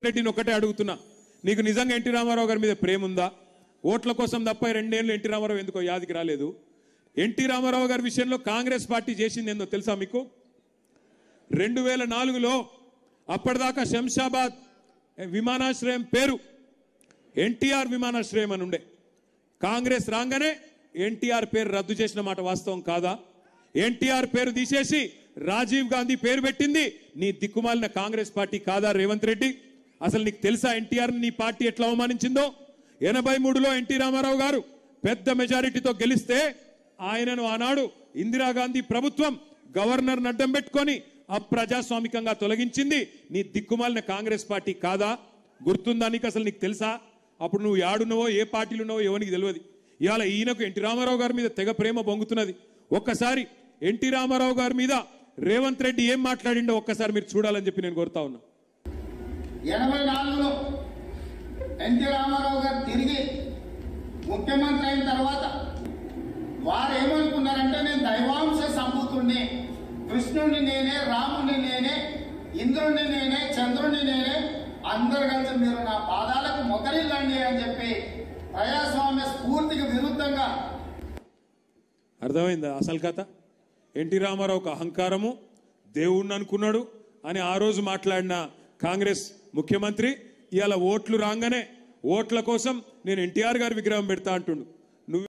రెడ్డిని ఒకటే అడుగుతున్నా, నీకు నిజంగా ఎన్టీ రామారావు గారి మీద ప్రేమ ఉందా? ఓట్ల కోసం తప్ప 2 ఏళ్ళు ఎన్టీ రామారావు ఎందుకో యాదికి రాలేదు. ఎన్టీ రామారావు గారి విషయంలో కాంగ్రెస్ పార్టీ చేసింది ఏందో తెలుసా మీకు? 2004లో అప్పటిదాకా శంషాబాద్ విమానాశ్రయం పేరు ఎన్టీఆర్ విమానాశ్రయం అని ఉండే. కాంగ్రెస్ రాగానే ఎన్టీఆర్ పేరు రద్దు చేసిన మాట వాస్తవం కాదా? ఎన్టీఆర్ పేరు తీసేసి రాజీవ్ గాంధీ పేరు పెట్టింది నీ దిక్కుమాలిన కాంగ్రెస్ పార్టీ కాదా రేవంత్ రెడ్డి? అసలు నీకు తెలుసా ఎన్టీఆర్ నీ పార్టీ ఎట్లా అవమానించిందో? 83లో ఎన్టీ రామారావు గారు పెద్ద మెజారిటీతో గెలిస్తే ఆయనను ఆనాడు ఇందిరాగాంధీ ప్రభుత్వం గవర్నర్ అడ్డం పెట్టుకొని అప్రజాస్వామికంగా తొలగించింది నీ దిక్కుమాలిన కాంగ్రెస్ పార్టీ కాదా? గుర్తుందా నీకు? అసలు నీకు తెలుసా? అప్పుడు నువ్వు యాడున్నావో ఏ పార్టీలు ఉన్నావో ఎవరికి తెలియదు. ఇవాళ ఈయనకు ఎన్టీ రామారావు గారి మీద తెగ ప్రేమ బొంగుతున్నది. ఒక్కసారి ఎన్టీ రామారావు గారి మీద రేవంత్ రెడ్డి ఏం మాట్లాడిండో ఒక్కసారి మీరు చూడాలని చెప్పి నేను కోరుతా ఉన్నా. 84లో ఎన్టీ రామారావు గారు తిరిగి ముఖ్యమంత్రి అయిన తర్వాత వారు ఏమనుకున్నారంటే, నేను దైవాంశ సంభూతుడిని, కృష్ణుడిని నేనే, రాముడిని నేనే, ఇంద్రుడిని నేనే, చంద్రుడిని నేనే, అందరు కలిసి మీరు నా పాదాలకు మొదలిల్లండి అని చెప్పి ప్రజాస్వామ్య స్ఫూర్తికి విరుద్ధంగా. అర్థమైందా అసలు కథ? ఎన్టీ రామారావుకు అహంకారము, దేవుణ్ణి అనుకున్నాడు అని ఆ రోజు మాట్లాడిన కాంగ్రెస్ ముఖ్యమంత్రి ఇవాళ ఓట్లు రాగానే ఓట్ల కోసం నేను ఎన్టీఆర్ గారి విగ్రహం పెడతా అంటుండు.